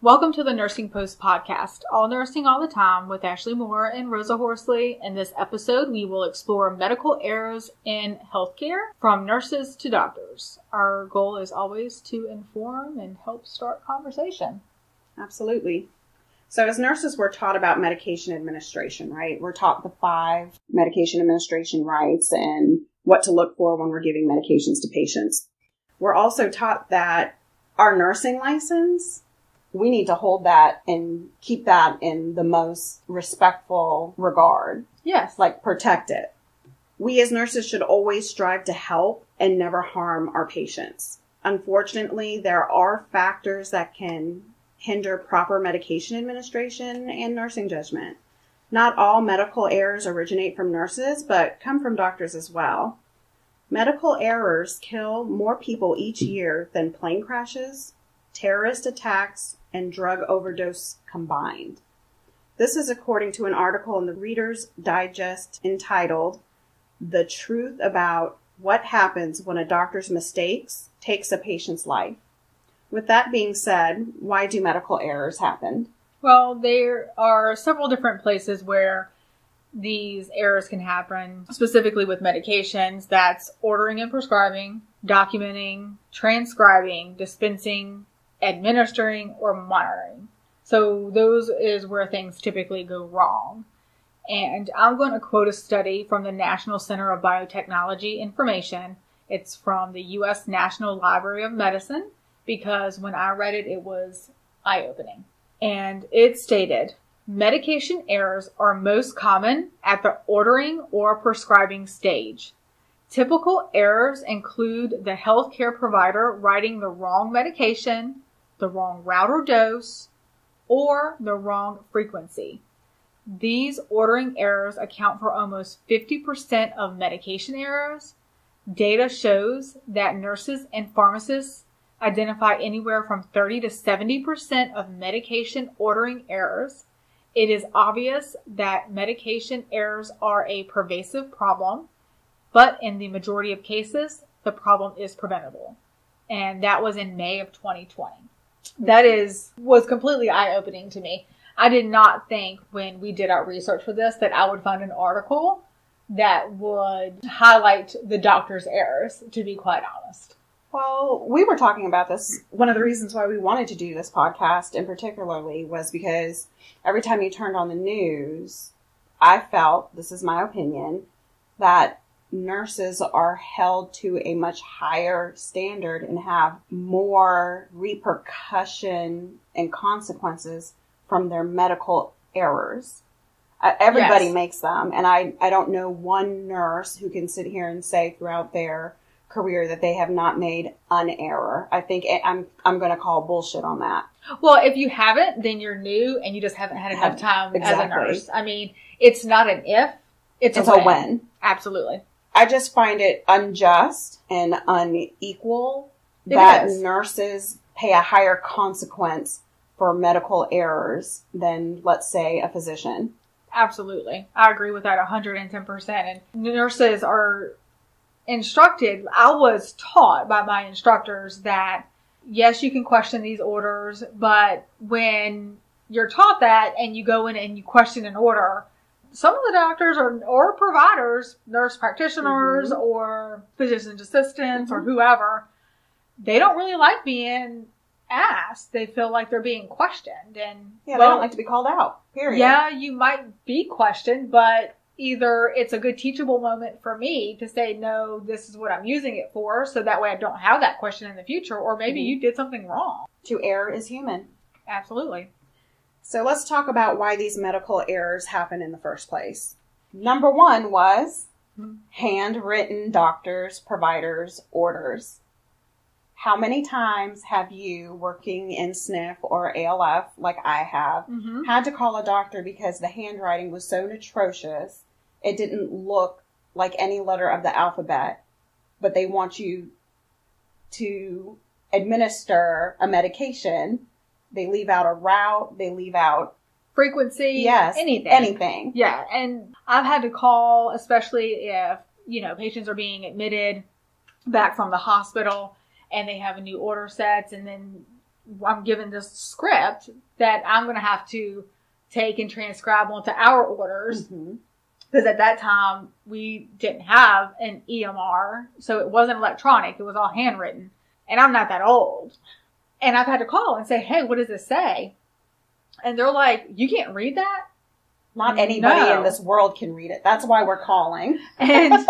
Welcome to the Nursing Post podcast, all nursing all the time with Ashley Moore and Rosa Horsley. In this episode, we will explore medical errors in healthcare from nurses to doctors. Our goal is always to inform and help start conversation. Absolutely. So as nurses, we're taught about medication administration, right? We're taught the 5 medication administration rights and what to look for when we're giving medications to patients. We're also taught that our nursing license, we need to hold that and keep that in the most respectful regard. Yes. Like protect it. We as nurses should always strive to help and never harm our patients. Unfortunately, there are factors that can hinder proper medication administration and nursing judgment. Not all medical errors originate from nurses, but come from doctors as well. Medical errors kill more people each year than plane crashes, terrorist attacks, and drug overdose combined. This is according to an article in the Reader's Digest entitled, "The Truth About What Happens When a Doctor's Mistakes Takes a Patient's Life." With that being said, why do medical errors happen? Well, there are several different places where these errors can happen, specifically with medications. That's ordering and prescribing, documenting, transcribing, dispensing, administering, or monitoring. So those is where things typically go wrong. And I'm going to quote a study from the National Center of Biotechnology Information. It's from the U.S. National Library of Medicine, because when I read it, it was eye-opening. And it stated, medication errors are most common at the ordering or prescribing stage. Typical errors include the healthcare provider writing the wrong medication, the wrong route or dose, or the wrong frequency. These ordering errors account for almost 50% of medication errors. Data shows that nurses and pharmacists identify anywhere from 30 to 70% of medication ordering errors. It is obvious that medication errors are a pervasive problem, but in the majority of cases, the problem is preventable. And that was in May of 2020. That was completely eye-opening to me. I did not think when we did our research for this that I would find an article that would highlight the doctor's errors, to be quite honest. Well, we were talking about this. One of the reasons why we wanted to do this podcast in particularly was because every time you turned on the news, I felt, this is my opinion, that nurses are held to a much higher standard and have more repercussion and consequences from their medical errors. Everybody makes them. And I don't know one nurse who can sit here and say throughout their career that they have not made an error. I think I'm going to call bullshit on that. Well, if you haven't, then you're new and you just haven't had enough time as a nurse. I mean, it's not an if, it's a when. Absolutely. I just find it unjust and unequal that nurses pay a higher consequence for medical errors than, let's say, a physician. Absolutely. I agree with that 110%. And nurses are instructed. I was taught by my instructors that, yes, you can question these orders, but when you're taught that and you go in and you question an order, some of the doctors or providers, nurse practitioners or physician assistants or whoever, they don't really like being asked. They feel like they're being questioned. And they don't like to be called out, period. Yeah, you might be questioned, but either it's a good teachable moment for me to say, no, this is what I'm using it for, so that way I don't have that question in the future, or maybe you did something wrong. To err is human. Absolutely. So let's talk about why these medical errors happen in the first place. Number 1 was handwritten doctors, providers, orders. How many times have you, working in SNF or ALF, like I have, had to call a doctor because the handwriting was so atrocious, it didn't look like any letter of the alphabet, but they want you to administer a medication. They leave out a route. They leave out frequency. Yes. Anything. Yeah. And I've had to call, especially if, patients are being admitted back from the hospital and they have a new order sets, and then I'm given this script that I'm going to have to take and transcribe onto our orders. Because at that time, we didn't have an EMR, so it wasn't electronic. It was all handwritten. And I'm not that old. And I've had to call and say, hey, what does this say? And they're like, you can't read that? Not anybody in this world can read it. That's why we're calling. And,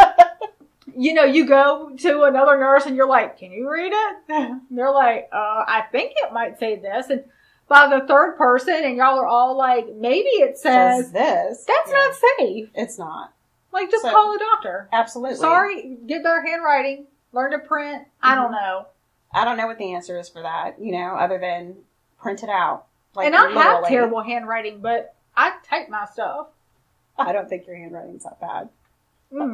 you go to another nurse and you're like, can you read it? And they're like, I think it might say this. And by the third person, and y'all are all like, maybe it says this. That's not safe. It's not. Like, just call a doctor. Absolutely. Sorry, get better handwriting, learn to print. I don't know. I don't know what the answer is for that, other than print it out. Like, and I have terrible handwriting, but I type my stuff. I don't think your handwriting's that bad.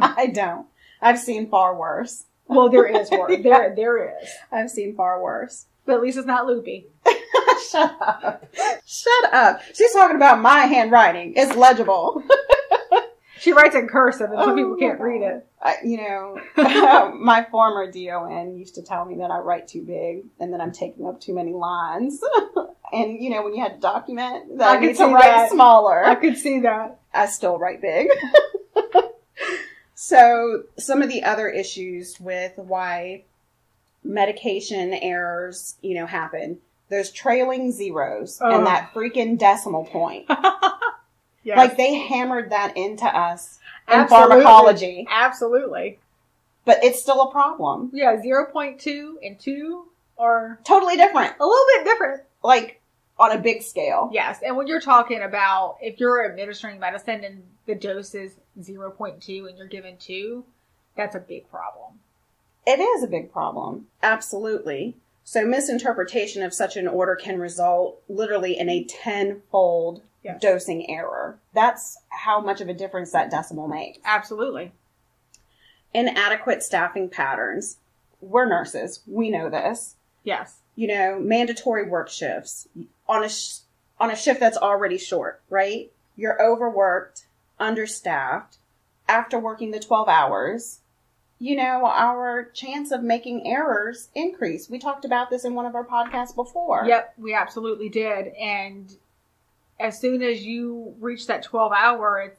I don't. I've seen far worse. Well, there is worse. There is. I've seen far worse. But at least it's not loopy. Shut up. Shut up. She's talking about my handwriting. It's legible. She writes in cursive and some people can't read it. My former DON used to tell me that I write too big and that I'm taking up too many lines. And, when you had to document, that I need to write smaller. I could see that. I still write big. So, some of the other issues with why medication errors, happen. There's trailing zeros and that freaking decimal point. Yes. Like, they hammered that into us in pharmacology. Absolutely. But it's still a problem. Yeah, 0.2 and 2 are totally different. A little bit different. Like, on a big scale. Yes, and when you're talking about, if you're administering medicine and the dose is 0.2 and you're given 2, that's a big problem. It is a big problem. Absolutely. So misinterpretation of such an order can result literally in a 10-fold dosing error. That's how much of a difference that decimal makes. Absolutely. Inadequate staffing patterns. We're nurses. We know this. Yes. Mandatory work shifts on a shift that's already short, right? You're overworked, understaffed. After working the 12 hours, our chance of making errors increase. We talked about this in one of our podcasts before. Yep, we absolutely did. And as soon as you reach that 12 hour,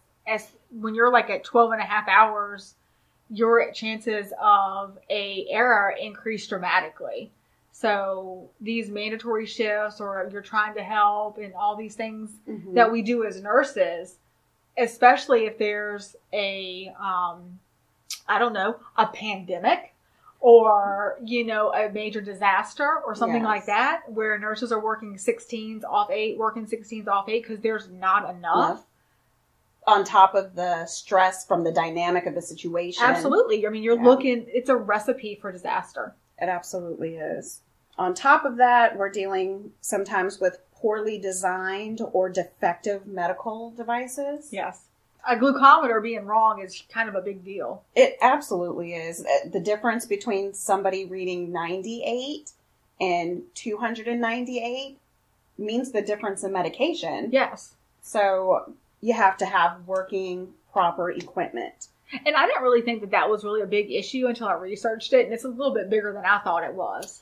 when you're like at 12 and a half hours, your chances of a error increase dramatically. So these mandatory shifts, or you're trying to help, and all these things that we do as nurses, especially if there's a pandemic or, a major disaster or something like that, where nurses are working 16s off 8, because there's not enough. On top of the stress from the dynamic of the situation. Absolutely. I mean, you're looking, it's a recipe for disaster. It absolutely is. On top of that, we're dealing sometimes with poorly designed or defective medical devices. Yes. A glucometer being wrong is kind of a big deal. It absolutely is. The difference between somebody reading 98 and 298 means the difference in medication. Yes. So you have to have working proper equipment. And I didn't really think that was really a big issue until I researched it, and it's a little bit bigger than I thought it was.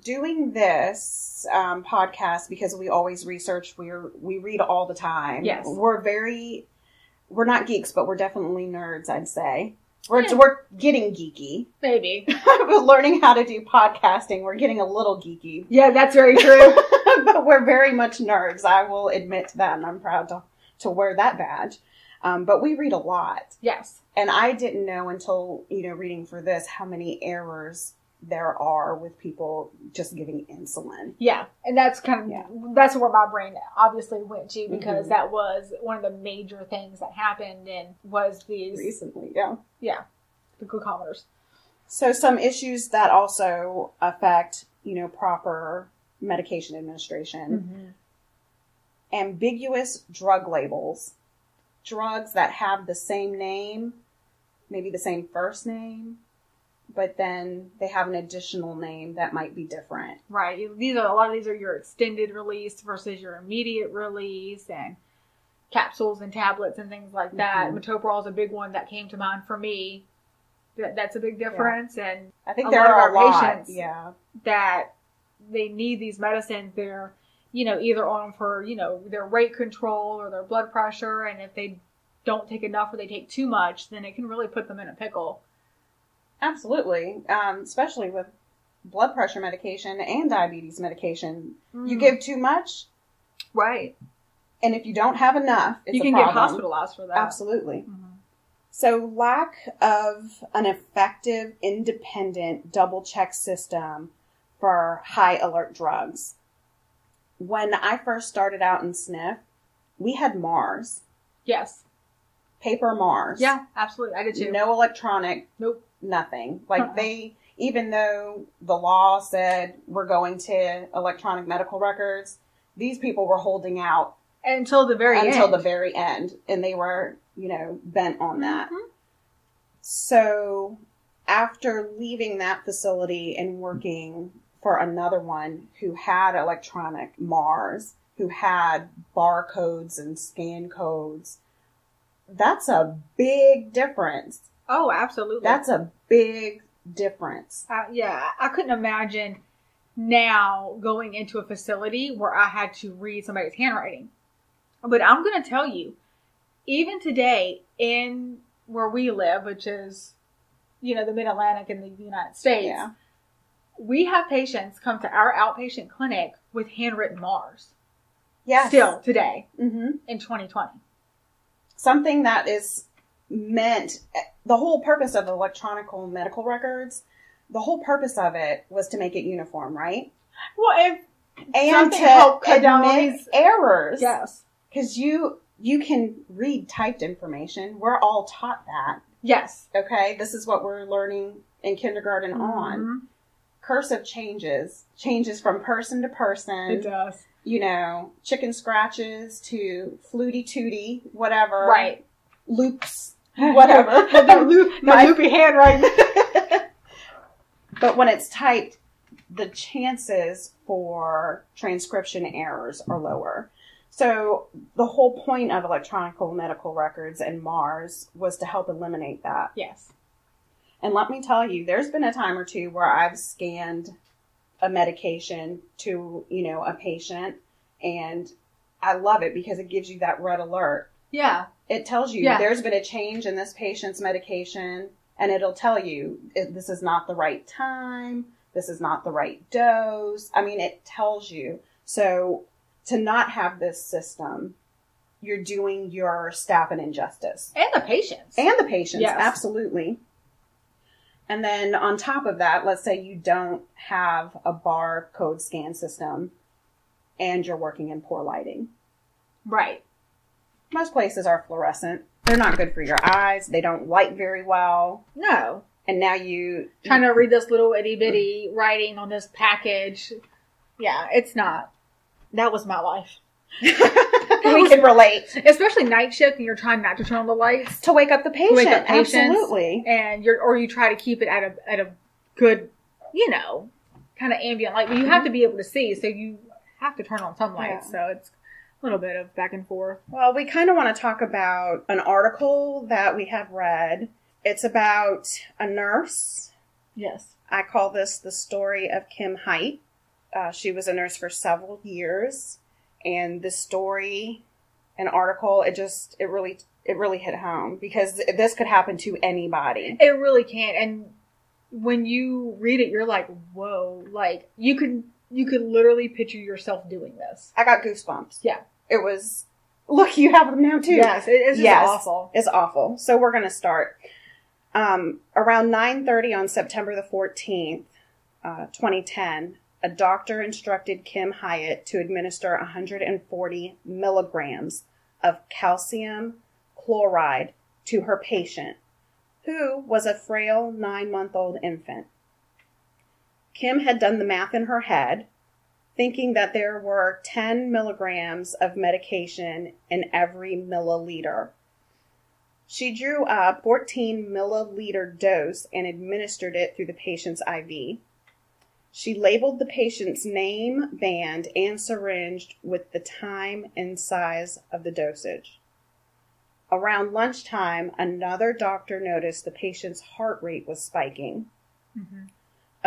Doing this podcast, because we always research, we read all the time. Yes. We're not geeks, but we're definitely nerds, I'd say. We're getting geeky. Maybe. We're learning how to do podcasting. We're getting a little geeky. Yeah, that's very true. But we're very much nerds. I will admit to that, and I'm proud to wear that badge. But we read a lot. Yes. And I didn't know until, reading for this, how many errors there are with people just giving insulin. Yeah. And that's that's where my brain obviously went to, because that was one of the major things that happened, and was these recently. Yeah. Yeah. The glucometers. So some issues that also affect, proper medication administration. Ambiguous drug labels. Drugs that have the same name, maybe the same first name, but then they have an additional name that might be different. Right. A lot of these are your extended release versus your immediate release, and capsules and tablets and things like that. Metoprolol is a big one that came to mind for me. That's a big difference. Yeah. And I think there are a lot patients that they need these medicines, they're, either on for, their weight control or their blood pressure. And if they don't take enough or they take too much, then it can really put them in a pickle. Absolutely. Especially with blood pressure medication and diabetes medication. You give too much. Right. And if you don't have enough, it's you can get hospitalized for that. Absolutely. So lack of an effective, independent double check system for high alert drugs. When I first started out in SNF, we had Mars. Yes. Paper Mars. Yeah, absolutely. I did too. No electronic. Nope. Nothing. Like even though the law said we're going to electronic medical records, these people were holding out until the very end. And they were, bent on that. So after leaving that facility and working for another one who had electronic Mars, who had barcodes and scan codes, that's a big difference. Oh, absolutely. That's a big difference. Yeah, I couldn't imagine now going into a facility where I had to read somebody's handwriting. But I'm going to tell you, even today in where we live, which is, the Mid-Atlantic in the United States, we have patients come to our outpatient clinic with handwritten Mars. Yes. Still today in 2020. Something that is meant, the whole purpose of electronic medical records, the whole purpose of it was to make it uniform, right? Well, and to help cut down these errors. Yes. Because you can read typed information. We're all taught that. Yes. Okay. This is what we're learning in kindergarten on. Cursive changes from person to person. It does. Chicken scratches to fluty tooty, whatever. Right. Loops, whatever. My loopy handwriting. But when it's typed, the chances for transcription errors are lower. So the whole point of electronic medical records and Mars was to help eliminate that. Yes. And let me tell you, there's been a time or two where I've scanned a medication to, a patient, and I love it because it gives you that red alert. Yeah. It tells you there's been a change in this patient's medication, and it'll tell you this is not the right time, this is not the right dose. I mean, it tells you. So to not have this system, you're doing your staff an injustice. And the patients. Yes. Absolutely. And then on top of that, let's say you don't have a barcode scan system and you're working in poor lighting. Right. Most places are fluorescent. They're not good for your eyes. They don't light very well. No. And now trying to read this little itty bitty writing on this package. Yeah, it's not. That was my life. We can relate. Especially night shift and you're trying not to turn on the lights. To wake up the patient. Absolutely. And you try to keep it at a good, kind of ambient light. But you have to be able to see, so you have to turn on some lights. So it's a little bit of back and forth. Well, we kind of want to talk about an article that we have read. It's about a nurse. Yes. I call this the story of Kim Hiatt. She was a nurse for several years. And the story, an article, it really hit home because this could happen to anybody. It really can. And when you read it, you're like, whoa, like you could literally picture yourself doing this. I got goosebumps. Yeah. It was, look, you have them now too. Yes. It's just awful. It's awful. So we're going to start. Around 9:30 on September the 14th, 2010, a doctor instructed Kim Hiatt to administer 140 milligrams of calcium chloride to her patient, who was a frail 9-month-old infant. Kim had done the math in her head, thinking that there were 10 milligrams of medication in every milliliter. She drew a 14 milliliter dose and administered it through the patient's IV. She labeled the patient's name, band, and syringe with the time and size of the dosage. Around lunchtime, another doctor noticed the patient's heart rate was spiking. Mm-hmm.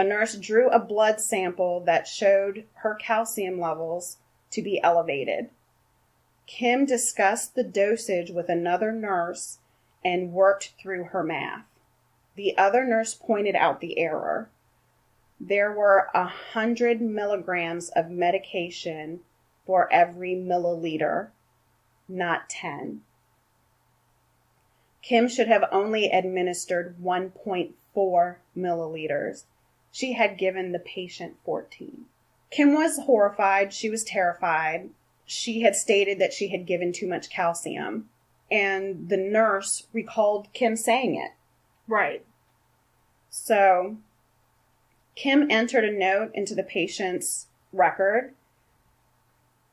A nurse drew a blood sample that showed her calcium levels to be elevated. Kim discussed the dosage with another nurse and worked through her math. The other nurse pointed out the error. There were 100 milligrams of medication for every milliliter, not 10. Kim should have only administered 1.4 milliliters. She had given the patient 14. Kim was horrified. She was terrified. She had stated that she had given too much calcium, and the nurse recalled Kim saying it. Right. So Kim entered a note into the patient's record.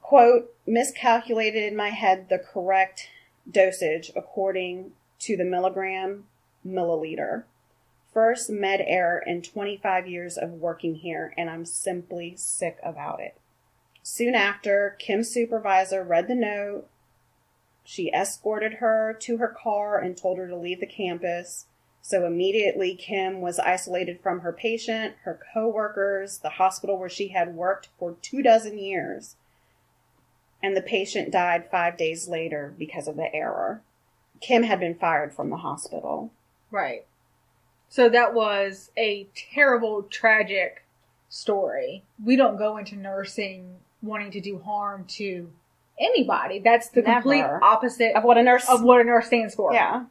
Quote, miscalculated in my head the correct dosage according to the milligram milliliter. First med error in 25 years of working here, and I'm simply sick about it. Soon after, Kim's supervisor read the note. She escorted her to her car and told her to leave the campus. So immediately, Kim was isolated from her patient, her co-workers, the hospital where she had worked for 24 years. And the patient died 5 days later because of the error. Kim had been fired from the hospital. Right. So that was a terrible, tragic story. We don't go into nursing wanting to do harm to anybody. That's the complete opposite of what a nurse stands for. Yeah.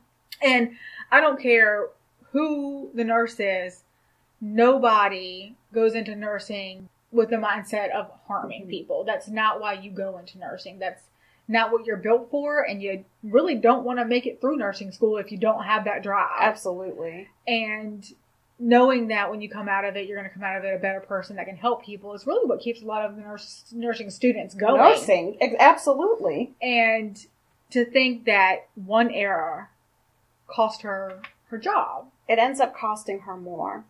And I don't care who the nurse is. Nobody goes into nursing with the mindset of harming people. That's not why you go into nursing. That's not what you're built for, and you really don't want to make it through nursing school if you don't have that drive. Absolutely. And knowing that when you come out of it, you're going to come out of it a better person that can help people is really what keeps a lot of the nursing students going. Nursing, absolutely. And to think that one error cost her her job. It ends up costing her more.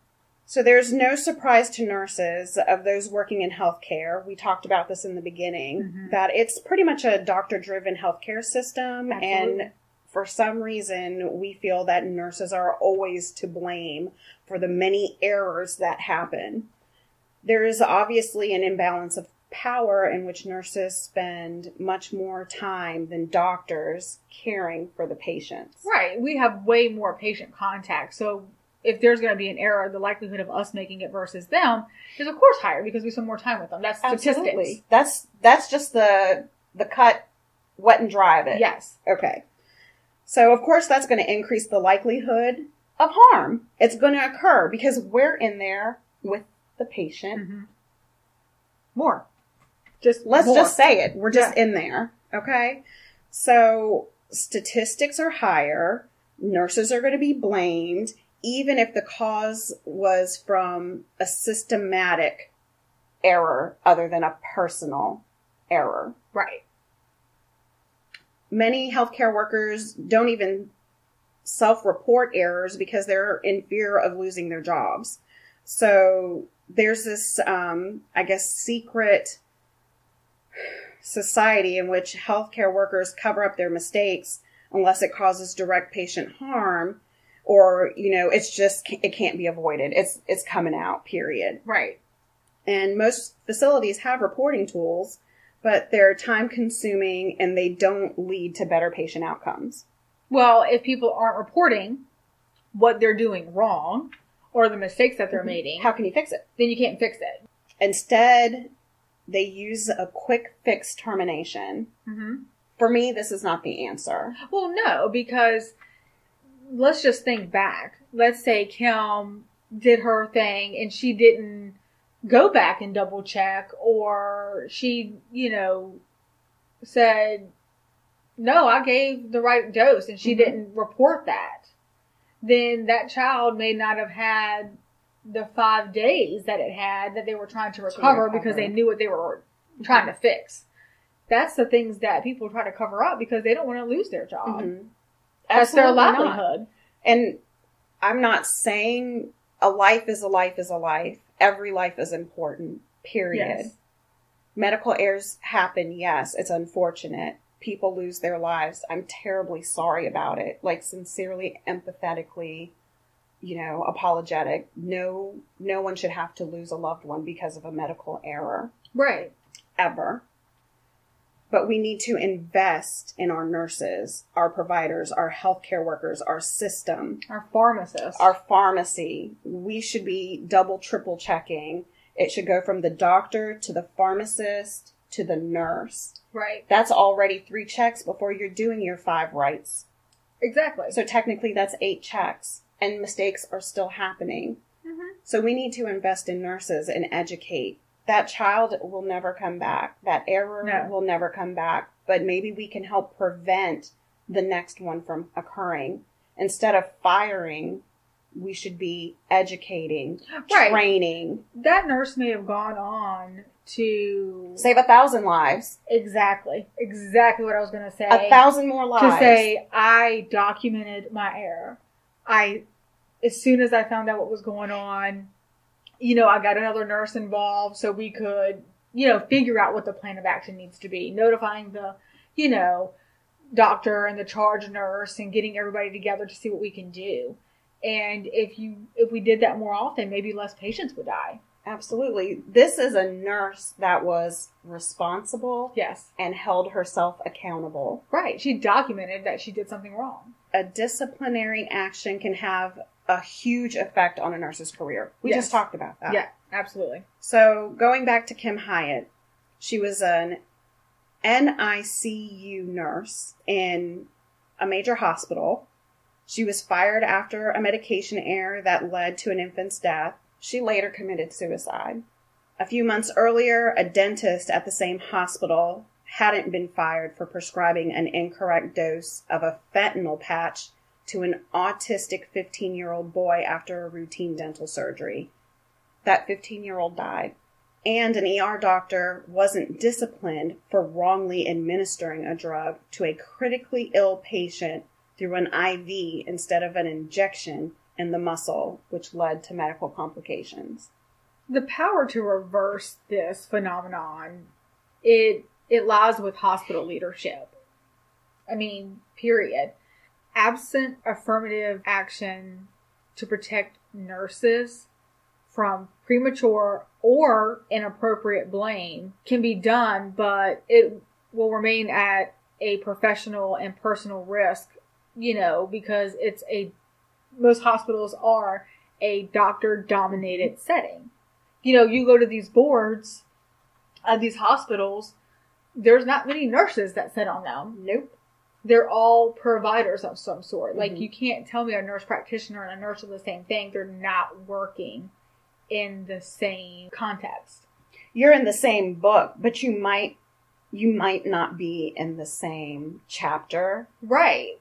So there's no surprise to nurses of those working in healthcare. We talked about this in the beginning, that it's pretty much a doctor-driven healthcare system. Absolutely. And for some reason, we feel that nurses are always to blame for the many errors that happen. There is obviously an imbalance of power in which nurses spend much more time than doctors caring for the patients. Right. We have way more patient contact. So if there's going to be an error, the likelihood of us making it versus them is, of course, higher because we spend more time with them. That's statistics. Absolutely. That's just the cut, wet and dry of it. Yes. Okay. So, of course, that's going to increase the likelihood of harm. It's going to occur because we're in there with the patient. More. Let's just say it. We're just in there. Okay. So statistics are higher. Nurses are going to be blamed, even if the cause was from a systematic error other than a personal error. Right. Many healthcare workers don't even self-report errors because they're in fear of losing their jobs. So there's this, secret society in which healthcare workers cover up their mistakes unless it causes direct patient harm, or, it can't be avoided. It's coming out, period. Right. And most facilities have reporting tools, but they're time consuming and they don't lead to better patient outcomes. Well, if people aren't reporting what they're doing wrong or the mistakes that they're making, how can you fix it? Then you can't fix it. Instead, they use a quick fix termination. For me, this is not the answer. Well, no, because let's just think back. Let's say Kim did her thing and she didn't go back and double check, or she, said, no, I gave the right dose and she didn't report that. Then that child may not have had the 5 days that it had that they were trying to recover because they knew what they were trying to fix. That's the things that people try to cover up because they don't want to lose their job. That's their livelihood. Not. And I'm not saying a life is a life is a life. Every life is important, period. Yes. Medical errors happen, yes. It's unfortunate. People lose their lives. I'm terribly sorry about it. Sincerely, empathetically apologetic. No one should have to lose a loved one because of a medical error. Right. Ever. But we need to invest in our nurses, our providers, our healthcare workers, our system. Our pharmacists. Our pharmacy. We should be double, triple checking. It should go from the doctor to the pharmacist to the nurse. Right. That's already 3 checks before you're doing your 5 rights. Exactly. So technically that's 8 checks. And mistakes are still happening. Mm-hmm. So we need to invest in nurses and educate. That child will never come back. That error will never come back. But maybe we can help prevent the next one from occurring. Instead of firing, we should be educating, training. That nurse may have gone on to save 1,000 lives. Exactly what I was going to say. 1,000 more lives. To say, I documented my error. As soon as I found out what was going on, I got another nurse involved so we could, figure out what the plan of action needs to be. Notifying the, doctor and the charge nurse and getting everybody together to see what we can do. And if we did that more often, maybe less patients would die. Absolutely. This is a nurse that was responsible. Yes. And held herself accountable. Right. She documented that she did something wrong. A disciplinary action can have a huge effect on a nurse's career. We just talked about that. Yeah, absolutely. So going back to Kim Hiatt, she was an NICU nurse in a major hospital. She was fired after a medication error that led to an infant's death. She later committed suicide. A few months earlier, a dentist at the same hospital hadn't been fired for prescribing an incorrect dose of a fentanyl patch to an autistic 15-year-old boy after a routine dental surgery. That 15-year-old died. And an ER doctor wasn't disciplined for wrongly administering a drug to a critically ill patient through an IV instead of an injection in the muscle, which led to medical complications. The power to reverse this phenomenon, it lies with hospital leadership. Period. Absent affirmative action to protect nurses from premature or inappropriate blame can be done, but it will remain at a professional and personal risk, because most hospitals are a doctor-dominated setting. You go to these boards at these hospitals, there's not many nurses that sit on them. Nope. They're all providers of some sort. Mm-hmm. Like, you can't tell me a nurse practitioner and a nurse are the same thing. They're not working in the same context. You're in the same book, but you might not be in the same chapter. Right.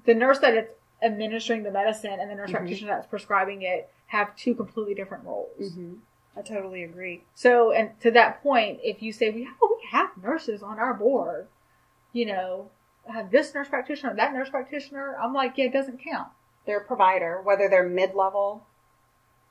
The nurse that is administering the medicine and the nurse practitioner that's prescribing it have 2 completely different roles. Mm-hmm. I totally agree. So, and to that point, if you say, we have nurses on our board, have this nurse practitioner, that nurse practitioner, I'm like, yeah, it doesn't count. They're a provider, whether they're mid-level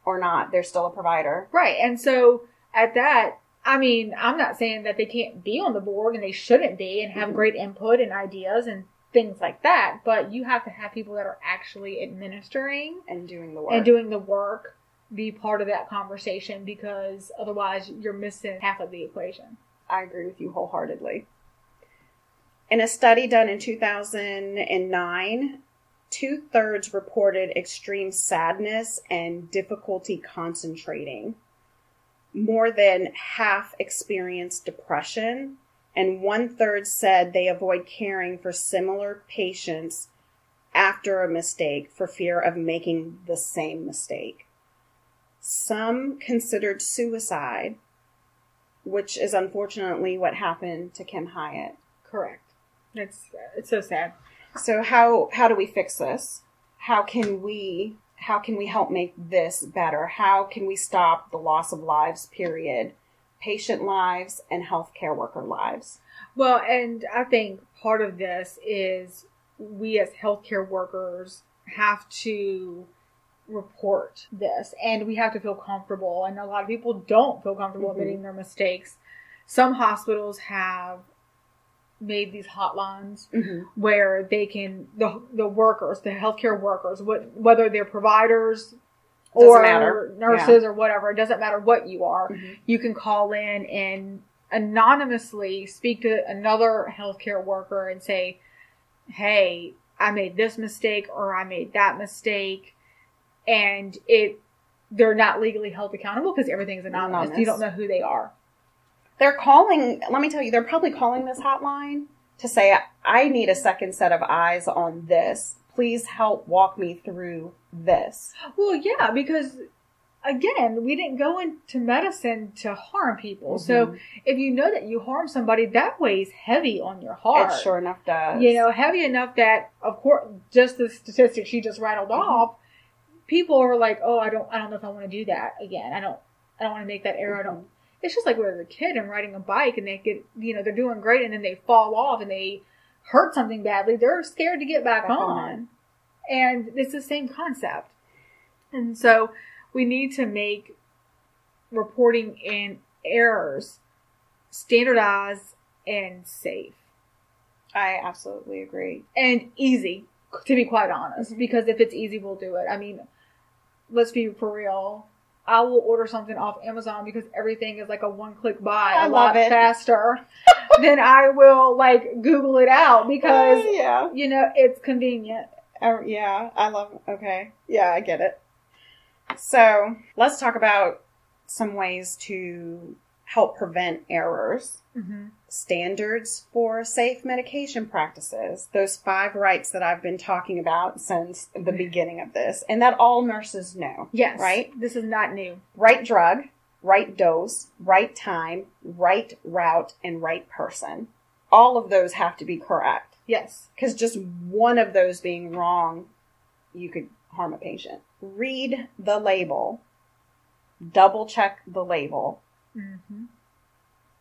or not, they're still a provider. Right. And so at that, I'm not saying that they can't be on the board and they shouldn't be and have great input and ideas and things like that, but you have to have people that are actually administering and doing the work be part of that conversation, because otherwise you're missing half of the equation. I agree with you wholeheartedly. In a study done in 2009, 2/3 reported extreme sadness and difficulty concentrating. More than half experienced depression, and 1/3 said they avoid caring for similar patients after a mistake for fear of making the same mistake. Some considered suicide, which is unfortunately what happened to Kim Hiatt. Correct. It's so sad. So how do we fix this? How can we help make this better? How can we stop the loss of lives, period? Patient lives and healthcare worker lives. Well, and I think part of this is we as healthcare workers have to report this, and we have to feel comfortable. And a lot of people don't feel comfortable admitting their mistakes. Some hospitals have made these hotlines where they can, the workers, the healthcare workers, whether they're providers or nurses or whatever, it doesn't matter what you are, you can call in and anonymously speak to another healthcare worker and say, hey, I made this mistake or I made that mistake. And they're not legally held accountable because everything's anonymous. You don't know who they are. They're calling, let me tell you, they're probably calling this hotline to say, I need a second set of eyes on this. Please help walk me through this. Well, yeah, because again, we didn't go into medicine to harm people. So if you know that you harm somebody, that weighs heavy on your heart. It sure enough does. You know, heavy enough that, of course, just the statistics she just rattled off, people are like, oh, I don't know if I want to do that again. I don't want to make that error. It's just like when a kid and riding a bike and they get, you know, they're doing great and then they fall off and they hurt something badly. They're scared to get back on. And it's the same concept. And so we need to make reporting in errors standardized and safe. I absolutely agree. And easy, to be quite honest. Because if it's easy, we'll do it. I mean, let's be for real. I will order something off Amazon because everything is like a one-click buy a lot faster than I will like Google it out because, you know, it's convenient. Yeah, I love it. Okay. Yeah, I get it. So let's talk about some ways to help prevent errors. Standards for safe medication practices. Those 5 rights that I've been talking about since the beginning of this. And that all nurses know. Yes. Right? This is not new. Right drug, right dose, right time, right route, and right person. All of those have to be correct. Yes. Because just one of those being wrong, you could harm a patient. Read the label. Double check the label.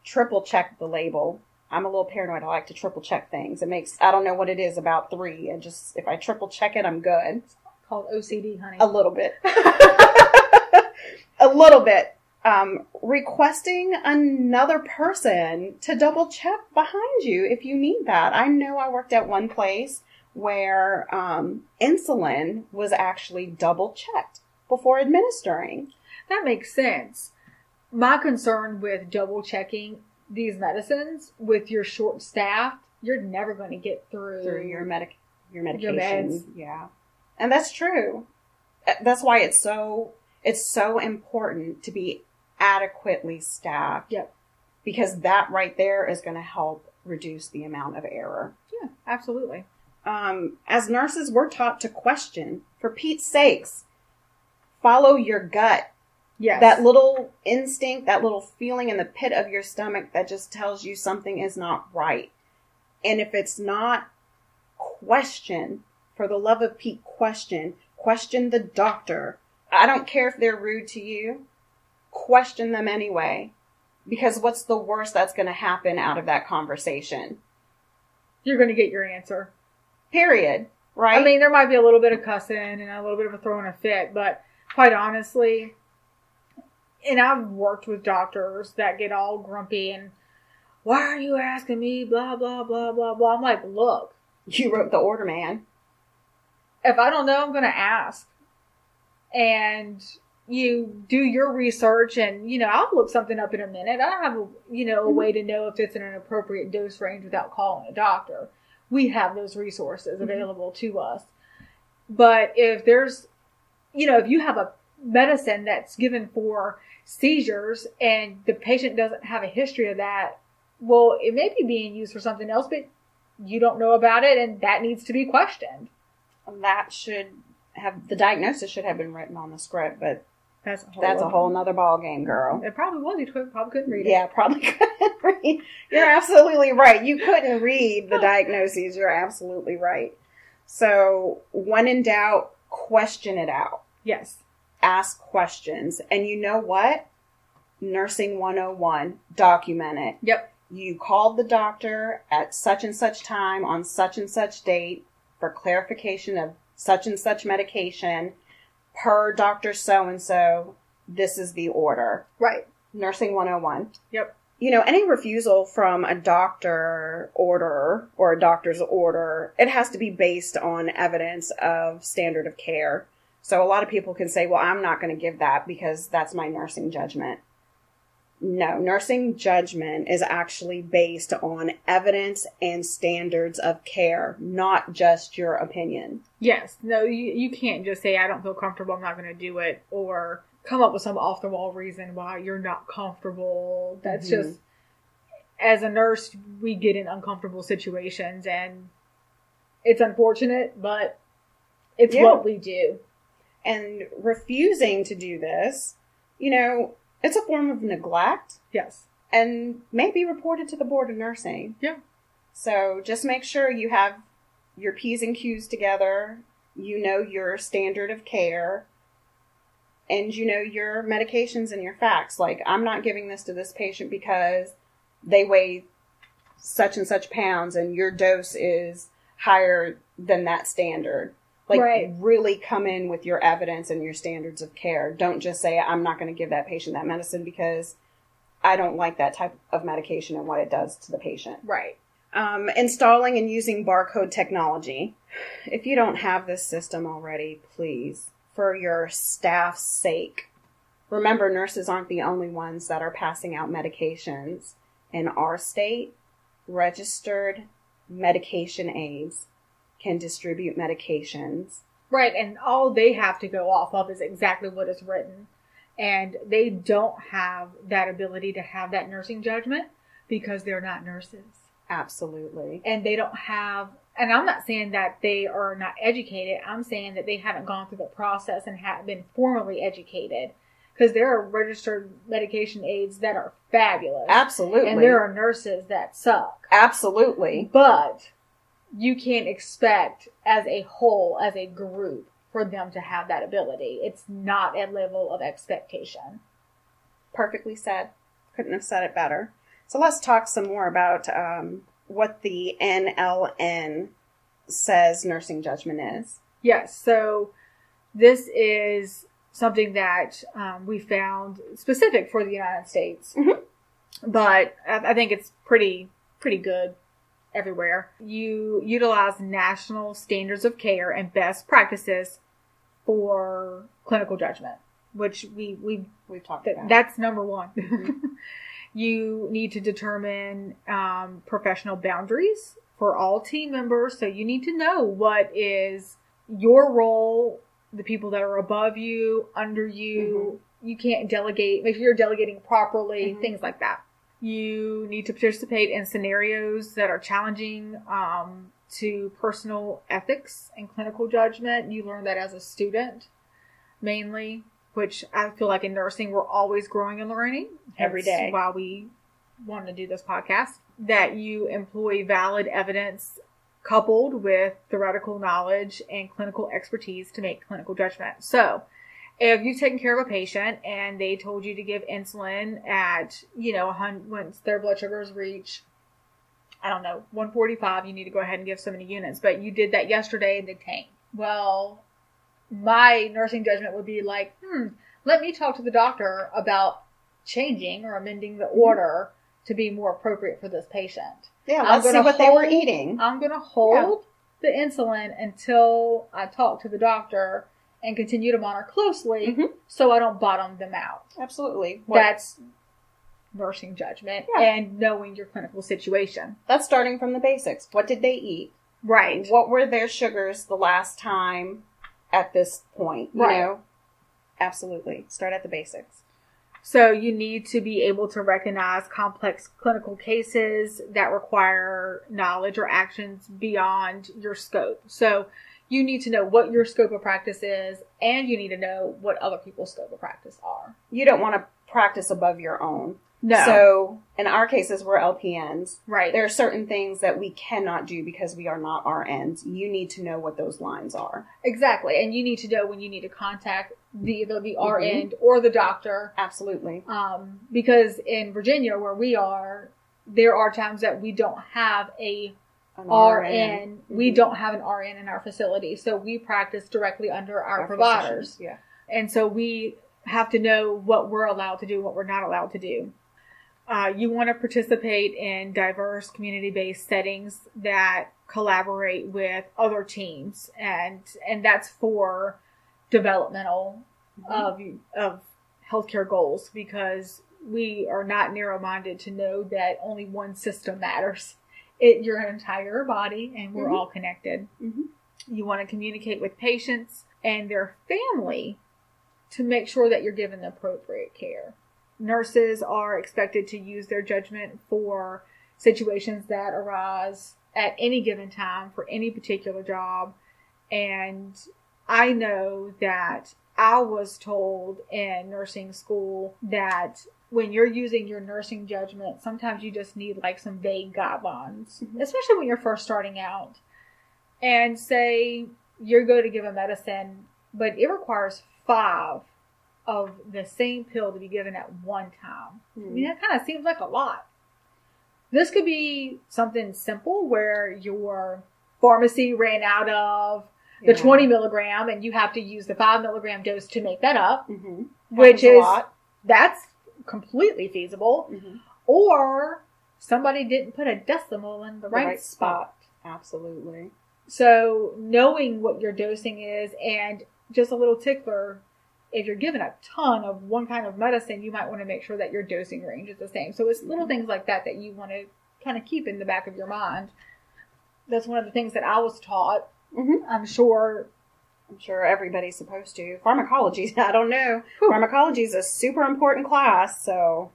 Triple check the label. I'm a little paranoid. I like to triple check things. I don't know what it is about 3. And just, if I triple check it, I'm good. It's called OCD, honey. A little bit. A little bit. Requesting another person to double check behind you if you need that. I know I worked at one place where insulin was actually double checked before administering. That makes sense. My concern with double checking these medicines with your short staff, you're never going to get through your medication. Your meds. Yeah. And that's true. That's why it's so important to be adequately staffed. Yep. Because that right there is going to help reduce the amount of error. Yeah, absolutely. As nurses, we're taught to question. For Pete's sakes, follow your gut. Yes. That little instinct, that little feeling in the pit of your stomach that just tells you something is not right. And if it's not, question. For the love of Pete, question. Question the doctor. I don't care if they're rude to you. Question them anyway. Because what's the worst that's going to happen out of that conversation? You're going to get your answer. Period. Right? I mean, there might be a little bit of cussing and a little bit of a throwing a fit, but quite honestly, and I've worked with doctors that get all grumpy and, why are you asking me? Blah, blah, blah, blah, blah. I'm like, look. You wrote the order, man. If I don't know, I'm going to ask. And you do your research and, you know, I'll look something up in a minute. I don't have, a way to know if it's in an appropriate dose range without calling a doctor. We have those resources available to us. But if there's, if you have a medicine that's given for seizures and the patient doesn't have a history of that, well, it may be being used for something else, but you don't know about it and that needs to be questioned. The diagnosis should have been written on the script, but that's a whole nother ball game, girl. It probably was. You probably couldn't read it. Yeah, probably couldn't read. You're absolutely right. You couldn't read the diagnoses. You're absolutely right. So when in doubt, question it out. Yes. Ask questions. And you know what? Nursing 101, document it. Yep. You called the doctor at such and such time on such and such date for clarification of such and such medication per Dr. So-and-so. This is the order. Right. Nursing 101. Yep. Any refusal from a doctor order or a doctor's order, it has to be based on evidence of standard of care. So a lot of people can say, well, I'm not going to give that because that's my nursing judgment. No, nursing judgment is actually based on evidence and standards of care, not just your opinion. Yes. No, you can't just say, I don't feel comfortable, I'm not going to do it, or come up with some off-the-wall reason why you're not comfortable. That's just, as a nurse, we get in uncomfortable situations, and it's unfortunate, but it's what we do. And refusing to do this, it's a form of neglect. Yes. And may be reported to the Board of Nursing. Yeah. So just make sure you have your P's and Q's together, your standard of care, and your medications and your facts. Like, I'm not giving this to this patient because they weigh such and such pounds and your dose is higher than that standard. Like, really come in with your evidence and your standards of care. Don't just say, I'm not going to give that patient that medicine because I don't like that type of medication and what it does to the patient. Right. Installing and using barcode technology. If you don't have this system already, please, for your staff's sake. Remember, nurses aren't the only ones that are passing out medications. In our state, registered medication aides can distribute medications. Right, and all they have to go off of is exactly what is written. And they don't have that ability to have that nursing judgment because they're not nurses. Absolutely. And they don't have, and I'm not saying that they are not educated. I'm saying that they haven't gone through the process and haven't been formally educated. Because there are registered medication aides that are fabulous. Absolutely. And there are nurses that suck. Absolutely. But you can't expect as a whole, as a group, for them to have that ability. It's not a level of expectation. Perfectly said. Couldn't have said it better. So let's talk some more about what the NLN says nursing judgment is. Yes. So this is something that we found specific for the United States. Mm-hmm. But I think it's pretty good everywhere. You utilize national standards of care and best practices for clinical judgment, which we've talked about. That's number one. Mm-hmm. You need to determine professional boundaries for all team members. So you need to know what is your role, the people that are above you, under you. Mm-hmm. You can't delegate. Make sure you're delegating properly, mm-hmm. things like that. You need to participate in scenarios that are challenging to personal ethics and clinical judgment. You learn that as a student, mainly, which I feel like in nursing, we're always growing and learning every day. That's why we want to do this podcast. That you employ valid evidence coupled with theoretical knowledge and clinical expertise to make clinical judgment. So, if you've taken care of a patient and they told you to give insulin at, once their blood sugars reach, 145, you need to go ahead and give so many units. But you did that yesterday and they tanked. Well, my nursing judgment would be like, let me talk to the doctor about changing or amending the order to be more appropriate for this patient. Yeah, let's see what they were eating. I'm going to hold the insulin until I talk to the doctor and continue to monitor closely so I don't bottom them out. Absolutely. That's nursing judgment and knowing your clinical situation. That's starting from the basics. What did they eat? Right. What were their sugars the last time at this point? You know? Absolutely. Start at the basics. So you need to be able to recognize complex clinical cases that require knowledge or actions beyond your scope. So you need to know what your scope of practice is, and you need to know what other people's scope of practice are. You don't want to practice above your own. No. So in our cases, we're LPNs. Right. There are certain things that we cannot do because we are not RNs. You need to know what those lines are. Exactly. And you need to know when you need to contact either the RN or the doctor. Absolutely. Because in Virginia, where we are, there are times that we don't have an RN. We don't have an RN in our facility. So we practice directly under our providers. Yeah. And so we have to know what we're allowed to do and what we're not allowed to do. You want to participate in diverse community-based settings that collaborate with other teams, and that's for developmental of healthcare goals, because we are not narrow-minded to know that only one system matters. Your entire body, and we're all connected. You want to communicate with patients and their family to make sure that you're given the appropriate care. Nurses are expected to use their judgment for situations that arise at any given time for any particular job. And I know that I was told in nursing school that when you're using your nursing judgment, sometimes you just need like some vague guidelines, especially when you're first starting out. And say you're going to give a medicine, but it requires 5 of the same pill to be given at one time. I mean, that kind of seems like a lot. This could be something simple where your pharmacy ran out of the 20 milligram and you have to use the 5 milligram dose to make that up, which is, that's completely feasible. Or somebody didn't put a decimal in the right spot. Absolutely. So knowing what your dosing is, and just a little tickler, if you're given a ton of one kind of medicine, you might want to make sure that your dosing range is the same. So it's little things like that that you want to kind of keep in the back of your mind. That's one of the things that I was taught. I'm sure everybody's supposed to. Pharmacology, I don't know. Pharmacology is a super important class, so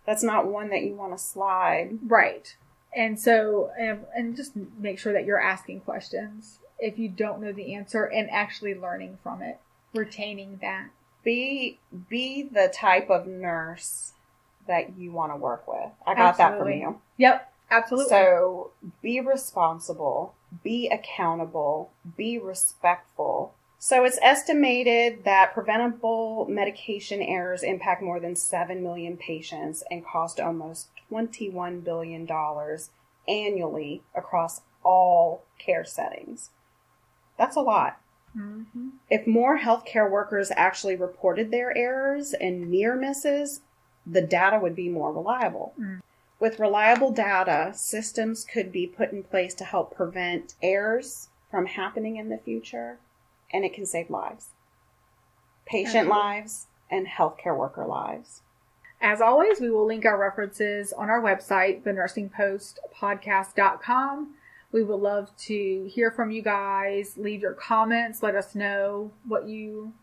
that's not one that you want to slide. Right. And so, and just make sure that you're asking questions if you don't know the answer, and actually learning from it, retaining that. Be the type of nurse that you want to work with. I got that from you. Yep, absolutely. So be responsible, be accountable, be respectful. So it's estimated that preventable medication errors impact more than 7 million patients and cost almost $21 billion annually across all care settings. That's a lot. If more healthcare workers actually reported their errors and near misses, the data would be more reliable. With reliable data, systems could be put in place to help prevent errors from happening in the future, and it can save lives. Patient lives and healthcare worker lives. As always, we will link our references on our website, thenursingpostpodcast.com. We would love to hear from you guys. Leave your comments. Let us know what your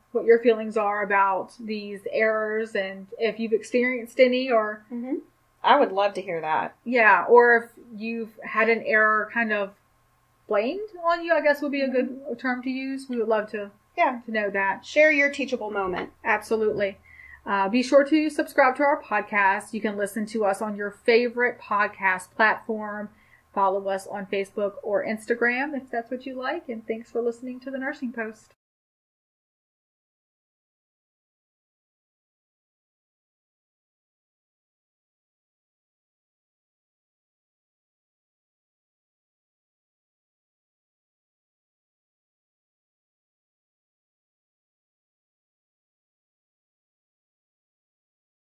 feelings are about these errors, and if you've experienced any, or I would love to hear that. Yeah, or if you've had an error kind of blamed on you, I guess would be a good term to use. We would love to know that. Share your teachable moment. Absolutely. Be sure to subscribe to our podcast. You can listen to us on your favorite podcast platform. Follow us on Facebook or Instagram if that's what you like. And thanks for listening to The Nursing Post.